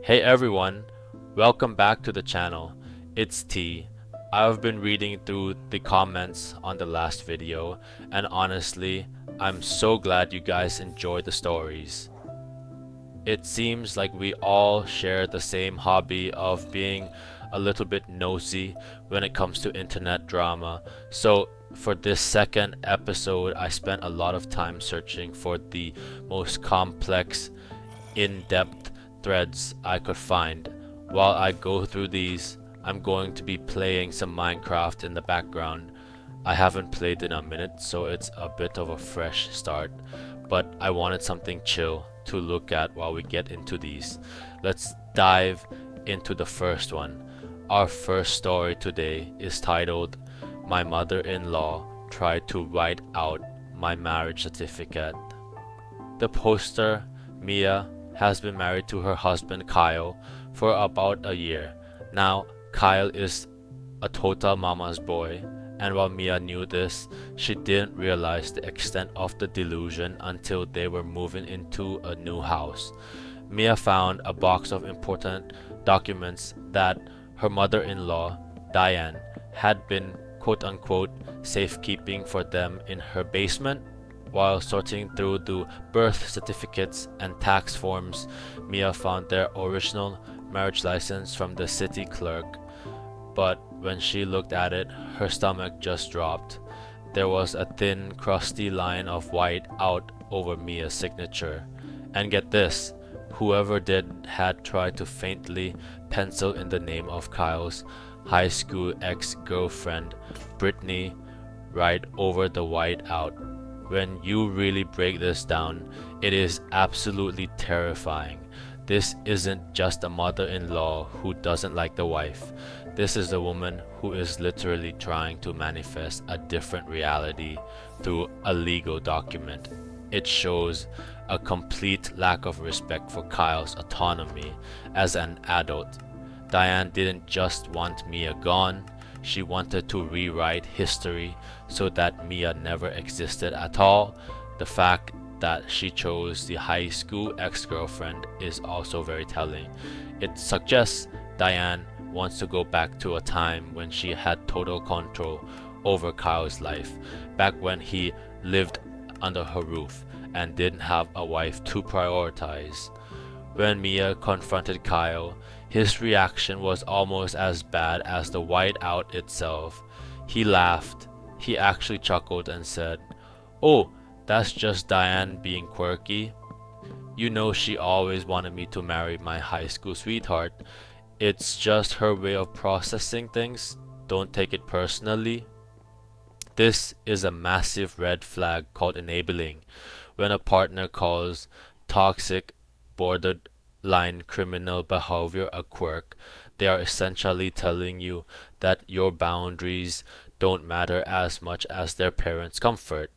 Hey everyone, welcome back to the channel. It's T. I've been reading through the comments on the last video, and honestly, I'm so glad you guys enjoyed the stories. It seems like we all share the same hobby of being a little bit nosy when it comes to internet drama. So for this second episode, I spent a lot of time searching for the most complex, in-depth threads I could find. While I go through these, I'm going to be playing some Minecraft in the background. I haven't played in a minute, so it's a bit of a fresh start, but I wanted something chill to look at while we get into these. Let's dive into the first one. Our first story today is titled, "My Mother-in-Law Tried to Write Out My Marriage Certificate." The poster, Mia, has been married to her husband Kyle for about a year. Now, Kyle is a total mama's boy, and while Mia knew this, she didn't realize the extent of the delusion until they were moving into a new house. Mia found a box of important documents that her mother-in-law, Diane, had been quote-unquote safekeeping for them in her basement. While sorting through the birth certificates and tax forms, Mia found their original marriage license from the city clerk. But when she looked at it, her stomach just dropped. There was a thin, crusty line of white out over Mia's signature. And get this, whoever did had tried to faintly pencil in the name of Kyle's high school ex-girlfriend, Brittany, right over the white out. When you really break this down, it is absolutely terrifying. This isn't just a mother-in-law who doesn't like the wife. This is a woman who is literally trying to manifest a different reality through a legal document. It shows a complete lack of respect for Kyle's autonomy as an adult. Diane didn't just want Mia gone, she wanted to rewrite history so that Mia never existed at all. The fact that she chose the high school ex-girlfriend is also very telling. It suggests Diane wants to go back to a time when she had total control over Kyle's life, back when he lived under her roof and didn't have a wife to prioritize. When Mia confronted Kyle, his reaction was almost as bad as the whiteout itself. He laughed. He actually chuckled and said, "Oh, that's just Diane being quirky. You know she always wanted me to marry my high school sweetheart. It's just her way of processing things. Don't take it personally." This is a massive red flag called enabling. When a partner calls toxic, borderline criminal behavior a quirk, they are essentially telling you that your boundaries don't matter as much as their parents' comfort.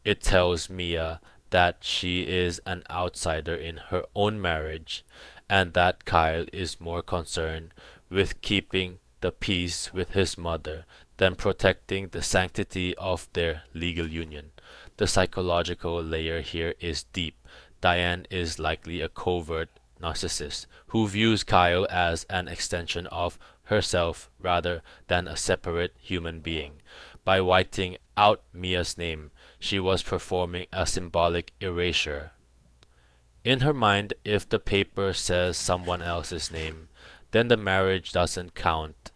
It tells Mia that she is an outsider in her own marriage, and that Kyle is more concerned with keeping the peace with his mother than protecting the sanctity of their legal union. The psychological layer here is deep. Diane is likely a covert narcissist who views Kyle as an extension of herself rather than a separate human being. By whiting out Mia's name, she was performing a symbolic erasure. In her mind, if the paper says someone else's name, then the marriage doesn't count,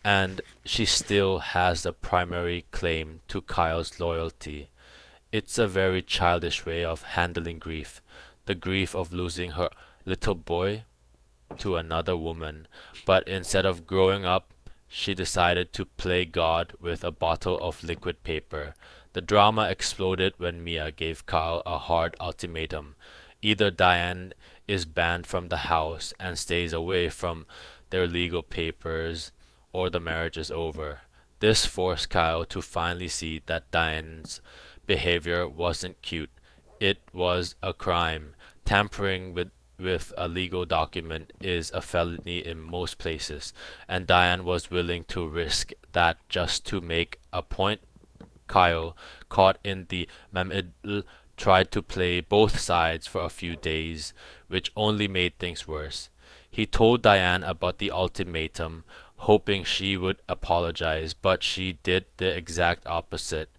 and she still has the primary claim to Kyle's loyalty. It's a very childish way of handling grief, the grief of losing her little boy to another woman. But instead of growing up, she decided to play God with a bottle of liquid paper. The drama exploded when Mia gave Kyle a hard ultimatum. Either Diane is banned from the house and stays away from their legal papers, or the marriage is over. This forced Kyle to finally see that Diane's behavior wasn't cute. It was a crime. Tampering with a legal document is a felony in most places, and Diane was willing to risk that just to make a point. Kyle, caught in the middle, tried to play both sides for a few days, which only made things worse. He told Diane about the ultimatum, hoping she would apologize, but she did the exact opposite.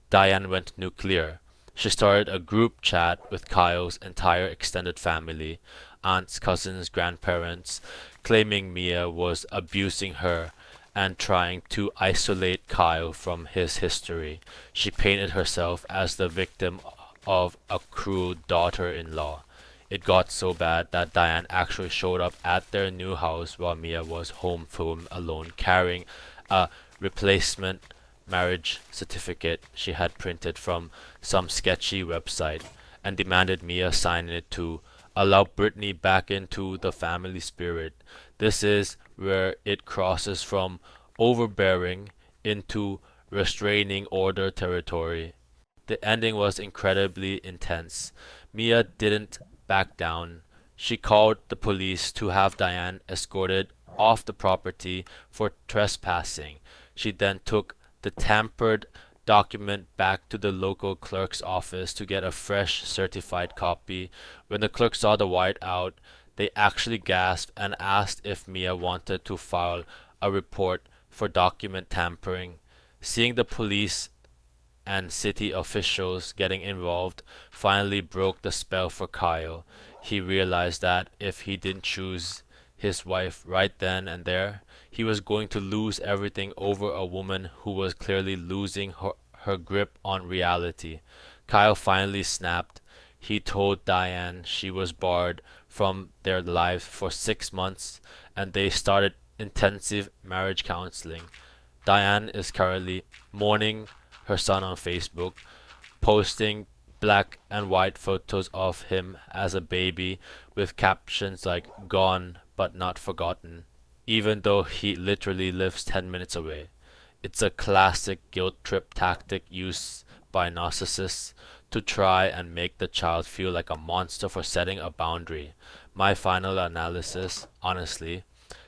Diane went nuclear. She started a group chat with Kyle's entire extended family, aunts, cousins, grandparents, claiming Mia was abusing her and trying to isolate Kyle from his history. She painted herself as the victim of a cruel daughter-in-law. It got so bad that Diane actually showed up at their new house while Mia was home alone, carrying a replacement marriage certificate she had printed from some sketchy website, and demanded Mia sign it to allow Brittany back into the family spirit. This is where it crosses from overbearing into restraining order territory. The ending was incredibly intense. Mia didn't back down. She called the police to have Diane escorted off the property for trespassing. She then took the tampered document back to the local clerk's office to get a fresh certified copy. When the clerk saw the whiteout, they actually gasped and asked if Mia wanted to file a report for document tampering. Seeing the police and city officials getting involved finally broke the spell for Kyle. He realized that if he didn't choose his wife right then and there, he was going to lose everything over a woman who was clearly losing her grip on reality. Kyle finally snapped. He told Diane she was barred from their lives for 6 months, and they started intensive marriage counseling. Diane is currently mourning her son on Facebook, posting black and white photos of him as a baby with captions like "gone but not forgotten," even though he literally lives 10 minutes away. It's a classic guilt trip tactic used by narcissists to try and make the child feel like a monster for setting a boundary. My final analysis, honestly,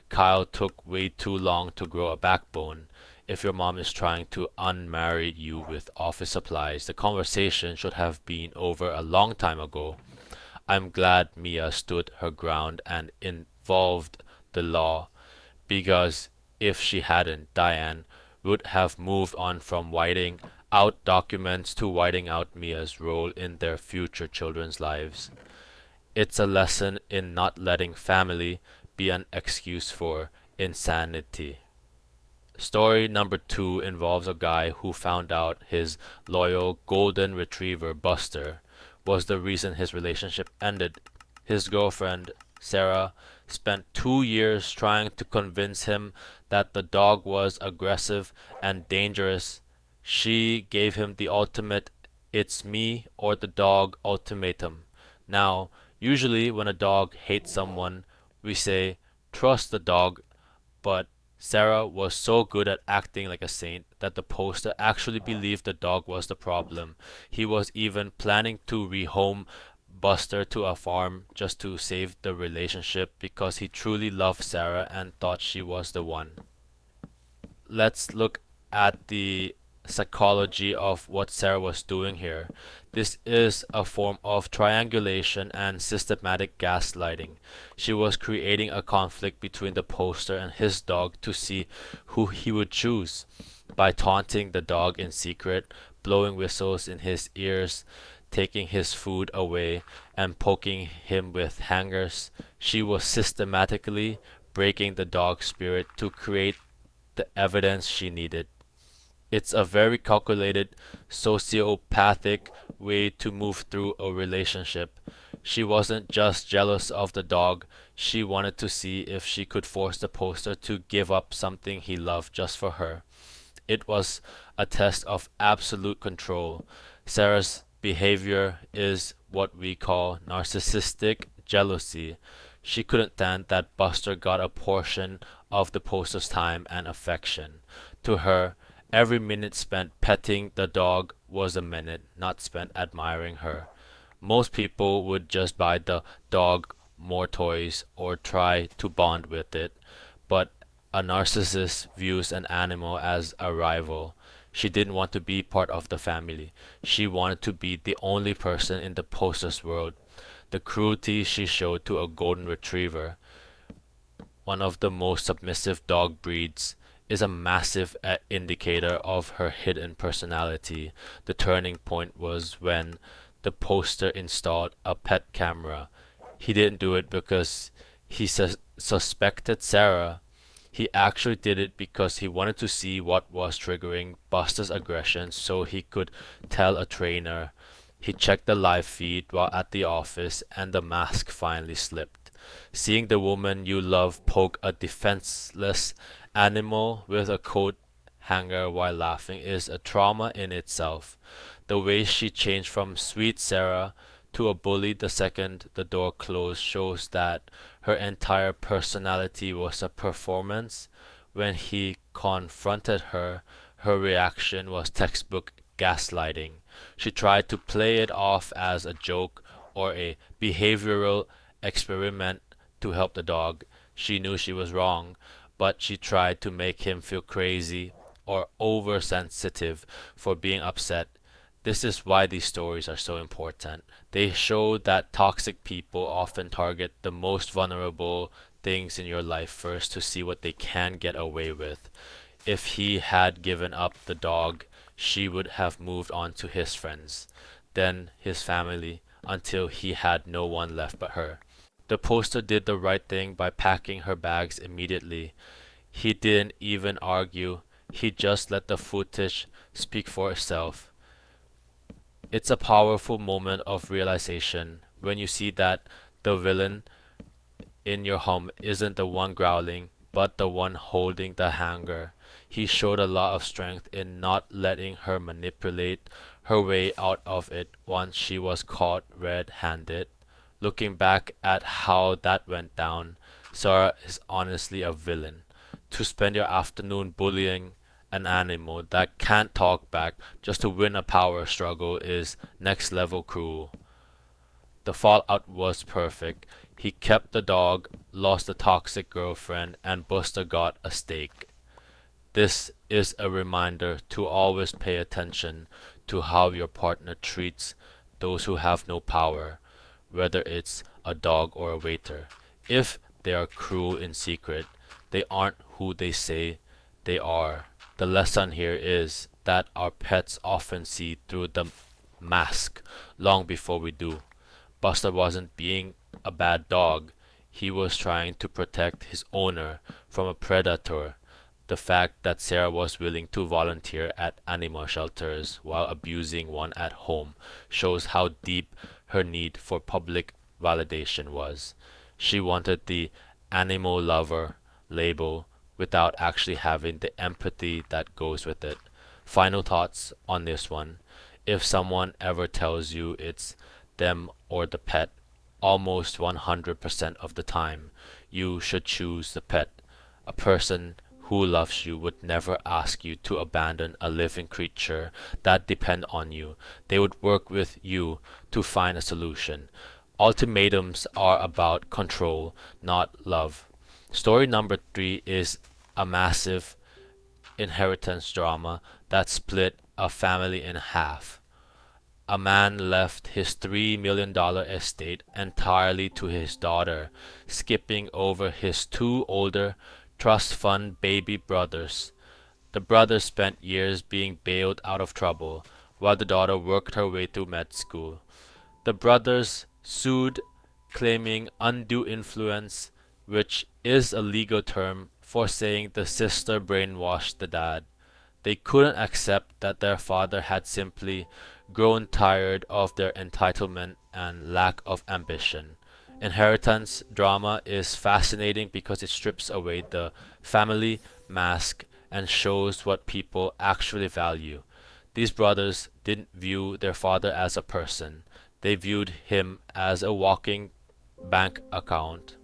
Kyle took way too long to grow a backbone. If your mom is trying to unmarry you with office supplies, the conversation should have been over a long time ago. I'm glad Mia stood her ground and involved the law, because if she hadn't, Diane would have moved on from whiting out documents to whiting out Mia's role in their future children's lives. It's a lesson in not letting family be an excuse for insanity. Story number 2 involves a guy who found out his loyal golden retriever Buster was the reason his relationship ended. His girlfriend, Sarah, spent 2 years trying to convince him that the dog was aggressive and dangerous. She gave him the ultimate "it's me or the dog" ultimatum. Now, usually when a dog hates someone, we say, trust the dog, but Sarah was so good at acting like a saint that the poster actually believed the dog was the problem. He was even planning to rehome Buster to a farm just to save the relationship because he truly loved Sarah and thought she was the one. Let's look at the psychology of what Sarah was doing here. This is a form of triangulation and systematic gaslighting. She was creating a conflict between the poster and his dog to see who he would choose. By taunting the dog in secret, blowing whistles in his ears, taking his food away, and poking him with hangers, she was systematically breaking the dog's spirit to create the evidence she needed. It's a very calculated, sociopathic way to move through a relationship. She wasn't just jealous of the dog, she wanted to see if she could force the poster to give up something he loved just for her. It was a test of absolute control. Sarah's behavior is what we call narcissistic jealousy. She couldn't stand that Buster got a portion of the poster's time and affection. To her, every minute spent petting the dog was a minute not spent admiring her. Most people would just buy the dog more toys or try to bond with it, but a narcissist views an animal as a rival. She didn't want to be part of the family. She wanted to be the only person in the poster's world. The cruelty she showed to a golden retriever one of the most submissive dog breeds, is a massive indicator of her hidden personality. The turning point was when the poster installed a pet camera. He didn't do it because he suspected Sarah. He actually did it because he wanted to see what was triggering Buster's aggression so he could tell a trainer. He checked the live feed while at the office and the mask finally slipped. Seeing the woman you love poke a defenseless animal with a coat hanger while laughing is a trauma in itself. The way she changed from sweet Sarah to a bully the second the door closed shows that her entire personality was a performance. When he confronted her, her reaction was textbook gaslighting. She tried to play it off as a joke or a behavioral experiment to help the dog. She knew she was wrong, but she tried to make him feel crazy or oversensitive for being upset. This is why these stories are so important. They show that toxic people often target the most vulnerable things in your life first to see what they can get away with. If he had given up the dog, she would have moved on to his friends, then his family, until he had no one left but her. The poster did the right thing by packing her bags immediately. He didn't even argue, he just let the footage speak for itself. It's a powerful moment of realization when you see that the villain in your home isn't the one growling, but the one holding the hanger. He showed a lot of strength in not letting her manipulate her way out of it once she was caught red-handed. Looking back at how that went down, Sarah is honestly a villain. To spend your afternoon bullying an animal that can't talk back just to win a power struggle is next level cruel. The fallout was perfect. He kept the dog, lost the toxic girlfriend, and Buster got a steak. This is a reminder to always pay attention to how your partner treats those who have no power, whether it's a dog or a waiter. If they are cruel in secret, they aren't who they say they are. The lesson here is that our pets often see through the mask long before we do. Buster wasn't being a bad dog. He was trying to protect his owner from a predator. The fact that Sarah was willing to volunteer at animal shelters while abusing one at home shows how deep her need for public validation was. She wanted the animal lover label without actually having the empathy that goes with it. Final thoughts on this one. If someone ever tells you it's them or the pet, almost 100% of the time, you should choose the pet. A person who loves you would never ask you to abandon a living creature that depend on you. They would work with you to find a solution. Ultimatums are about control, not love. Story number 3 is a massive inheritance drama that split a family in half. A man left his $3 million estate entirely to his daughter, skipping over his 2 older trust fund baby brothers. The brothers spent years being bailed out of trouble, while the daughter worked her way through med school. The brothers sued, claiming undue influence, which is a legal term for saying the sister brainwashed the dad. They couldn't accept that their father had simply grown tired of their entitlement and lack of ambition. Inheritance drama is fascinating because it strips away the family mask and shows what people actually value. These brothers didn't view their father as a person, they viewed him as a walking bank account.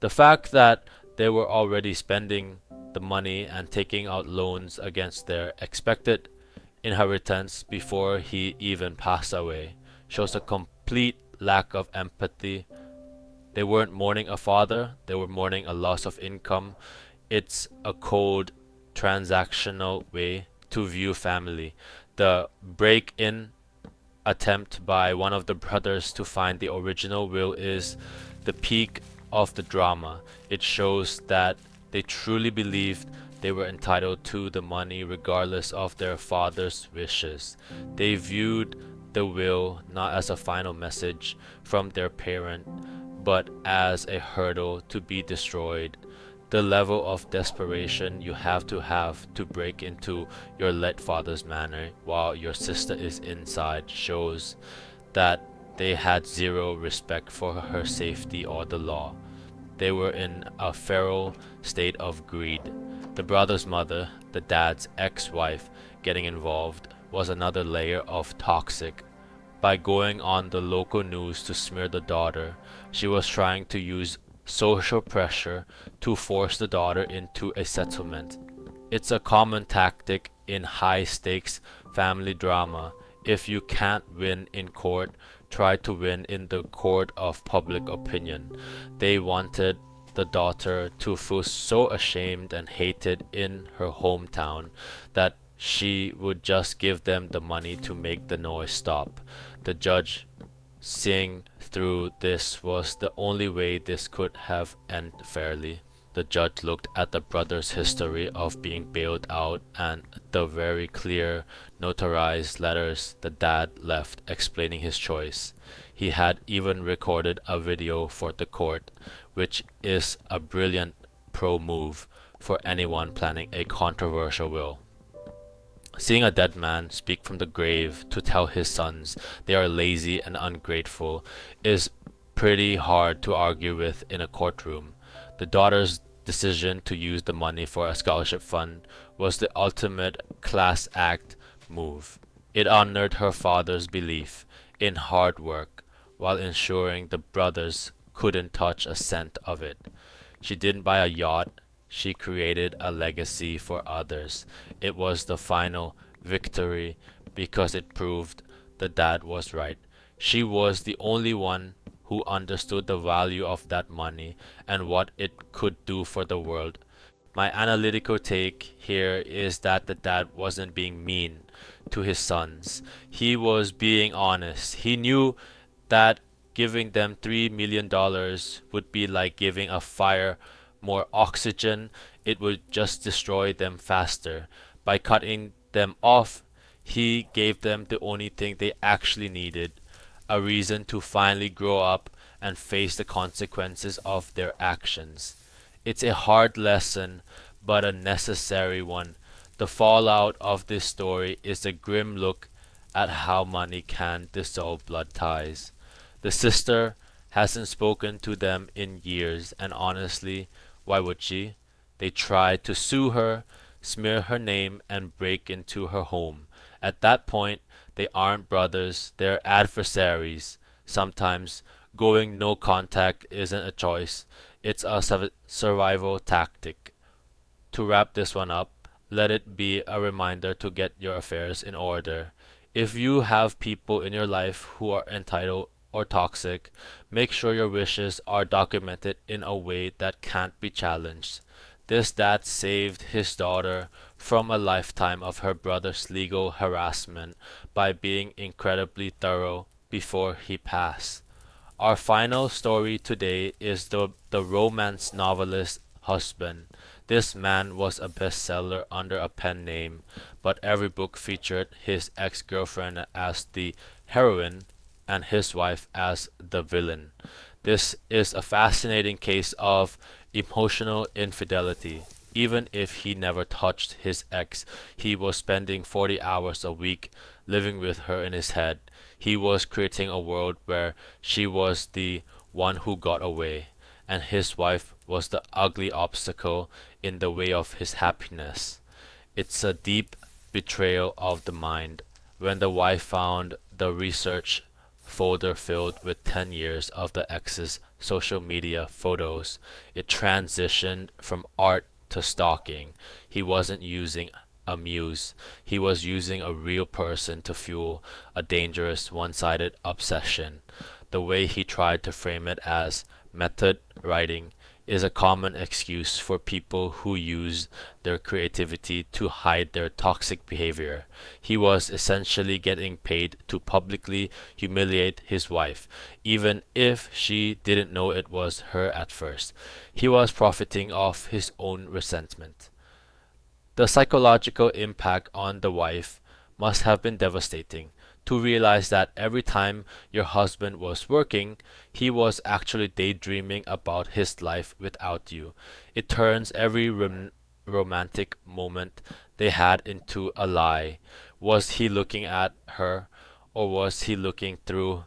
The fact that they were already spending the money and taking out loans against their expected inheritance before he even passed away shows a complete lack of empathy. They weren't mourning a father, they were mourning a loss of income. It's a cold, transactional way to view family. The break in attempt by one of the brothers to find the original will is the peak of the drama. It shows that they truly believed they were entitled to the money regardless of their father's wishes. They viewed the will not as a final message from their parent, but as a hurdle to be destroyed. The level of desperation you have to break into your late father's manor while your sister is inside shows that they had zero respect for her safety or the law. They were in a feral state of greed. The brother's mother, the dad's ex-wife, getting involved was another layer of toxic. By going on the local news to smear the daughter, she was trying to use social pressure to force the daughter into a settlement. It's a common tactic in high-stakes family drama. If you can't win in court, try to win in the court of public opinion. They wanted the daughter to feel so ashamed and hated in her hometown that she would just give them the money to make the noise stop. The judge, seeing through this, was the only way this could have ended fairly. The judge looked at the brother's history of being bailed out and the very clear, notarized letters the dad left explaining his choice. He had even recorded a video for the court, which is a brilliant pro move for anyone planning a controversial will. Seeing a dead man speak from the grave to tell his sons they are lazy and ungrateful is pretty hard to argue with in a courtroom. The daughter's decision to use the money for a scholarship fund was the ultimate class act move. It honored her father's belief in hard work while ensuring the brothers couldn't touch a cent of it. She didn't buy a yacht, she created a legacy for others. It was the final victory because it proved the dad was right. She was the only one who understood the value of that money and what it could do for the world. My analytical take here is that the dad wasn't being mean to his sons. He was being honest. He knew that giving them $3 million would be like giving a fire more oxygen. It would just destroy them faster. By cutting them off, he gave them the only thing they actually needed, a reason to finally grow up and face the consequences of their actions. It's a hard lesson, but a necessary one. The fallout of this story is a grim look at how money can dissolve blood ties. The sister hasn't spoken to them in years, and honestly, why would she? They tried to sue her, smear her name, and break into her home. At that point, they aren't brothers, they're adversaries. Sometimes going no contact isn't a choice, it's a survival tactic. To wrap this one up, let it be a reminder to get your affairs in order. If you have people in your life who are entitled or toxic, make sure your wishes are documented in a way that can't be challenged. This dad saved his daughter from a lifetime of her brother's legal harassment by being incredibly thorough before he passed. Our final story today is the romance novelist husband. This man was a bestseller under a pen name, but every book featured his ex-girlfriend as the heroine and his wife as the villain. This is a fascinating case of emotional infidelity. Even if he never touched his ex, he was spending 40 hours a week living with her in his head. He was creating a world where she was the one who got away, and his wife was the ugly obstacle in the way of his happiness. It's a deep betrayal of the mind. When the wife found the research folder filled with 10 years of the ex's social media photos, it transitioned from art to stalking. He wasn't using a muse, he was using a real person to fuel a dangerous one-sided obsession. The way he tried to frame it as method writing, is a common excuse for people who use their creativity to hide their toxic behavior. He was essentially getting paid to publicly humiliate his wife, even if she didn't know it was her at first. He was profiting off his own resentment. The psychological impact on the wife must have been devastating. To realize that every time your husband was working, he was actually daydreaming about his life without you. It turns every romantic moment they had into a lie. Was he looking at her, or was he looking through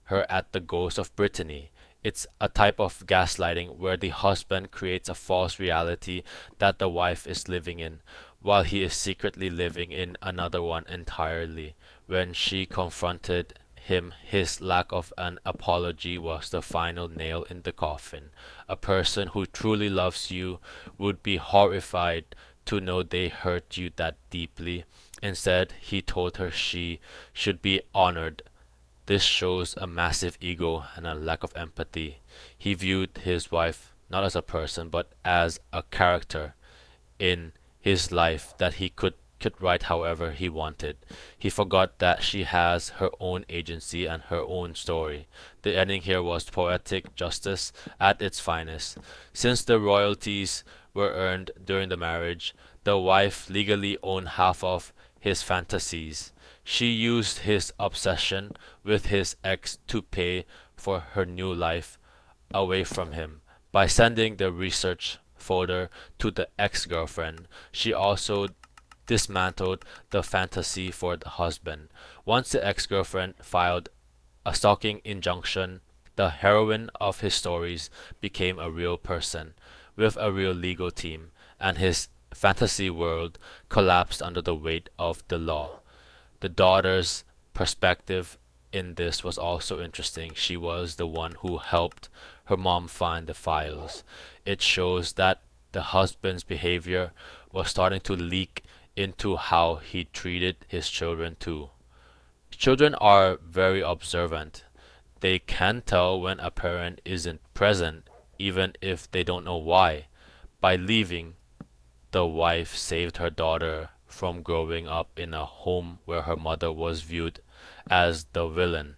her at the ghost of Brittany? It's a type of gaslighting where the husband creates a false reality that the wife is living in, while he is secretly living in another one entirely. When she confronted him, his lack of an apology was the final nail in the coffin. A person who truly loves you would be horrified to know they hurt you that deeply. Instead, he told her she should be honored. This shows a massive ego and a lack of empathy. He viewed his wife not as a person but as a character in his life that he could write however he wanted. He forgot that she has her own agency and her own story. The ending here was poetic justice at its finest. Since the royalties were earned during the marriage, the wife legally owned half of his fantasies. She used his obsession with his ex to pay for her new life away from him. By sending the research folder to the ex-girlfriend, she also dismantled the fantasy for the husband. Once the ex-girlfriend filed a stalking injunction, the heroine of his stories became a real person with a real legal team, and his fantasy world collapsed under the weight of the law. The daughter's perspective in this was also interesting. She was the one who helped her mom find the files. It shows that the husband's behavior was starting to leak into how he treated his children too. Children are very observant. They can tell when a parent isn't present, even if they don't know why. By leaving, the wife saved her daughter from growing up in a home where her mother was viewed as the villain.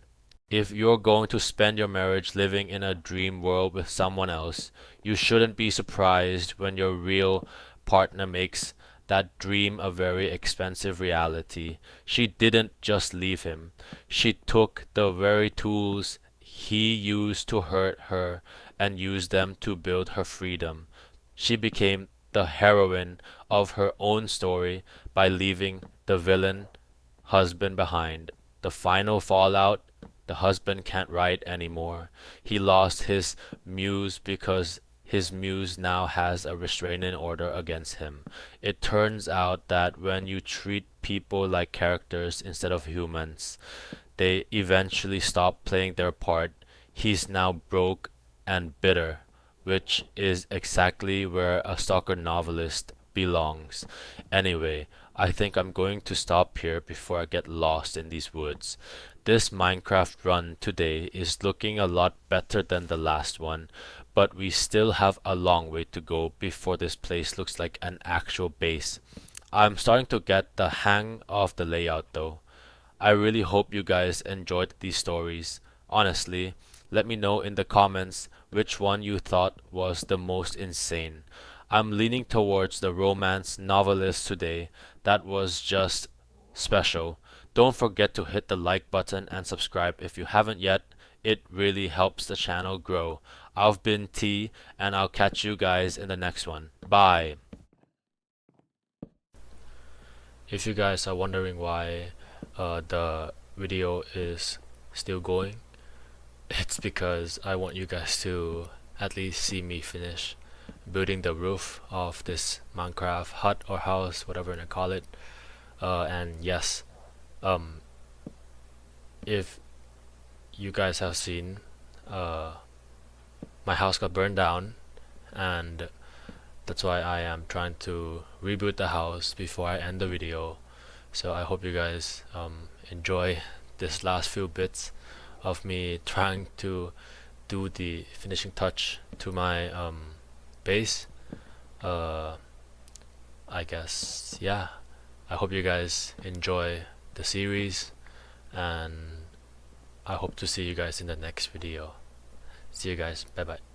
If you're going to spend your marriage living in a dream world with someone else, you shouldn't be surprised when your real partner makes that dream a very expensive reality. She didn't just leave him. She took the very tools he used to hurt her and used them to build her freedom. She became the heroine of her own story by leaving the villain husband behind. The final fallout: the husband can't write anymore. He lost his muse because his muse now has a restraining order against him. It turns out that when you treat people like characters instead of humans, they eventually stop playing their part. He's now broke and bitter, which is exactly where a stalker novelist belongs. Anyway, I think I'm going to stop here before I get lost in these woods. This Minecraft run today is looking a lot better than the last one, but we still have a long way to go before this place looks like an actual base. I'm starting to get the hang of the layout though. I really hope you guys enjoyed these stories. Honestly, let me know in the comments which one you thought was the most insane. I'm leaning towards the romance novelist today. That was just special. Don't forget to hit the like button and subscribe if you haven't yet. It really helps the channel grow. I've been T, and I'll catch you guys in the next one. Bye. If you guys are wondering why the video is still going, it's because I want you guys to at least see me finish building the roof of this Minecraft hut or house, whatever you call it. And yes, if you guys have seen, my house got burned down, and that's why I am trying to reboot the house before I end the video. So I hope you guys enjoy this last few bits of me trying to do the finishing touch to my pace. I guess, yeah, I hope you guys enjoy the series, and I hope to see you guys in the next video. See you guys. Bye bye.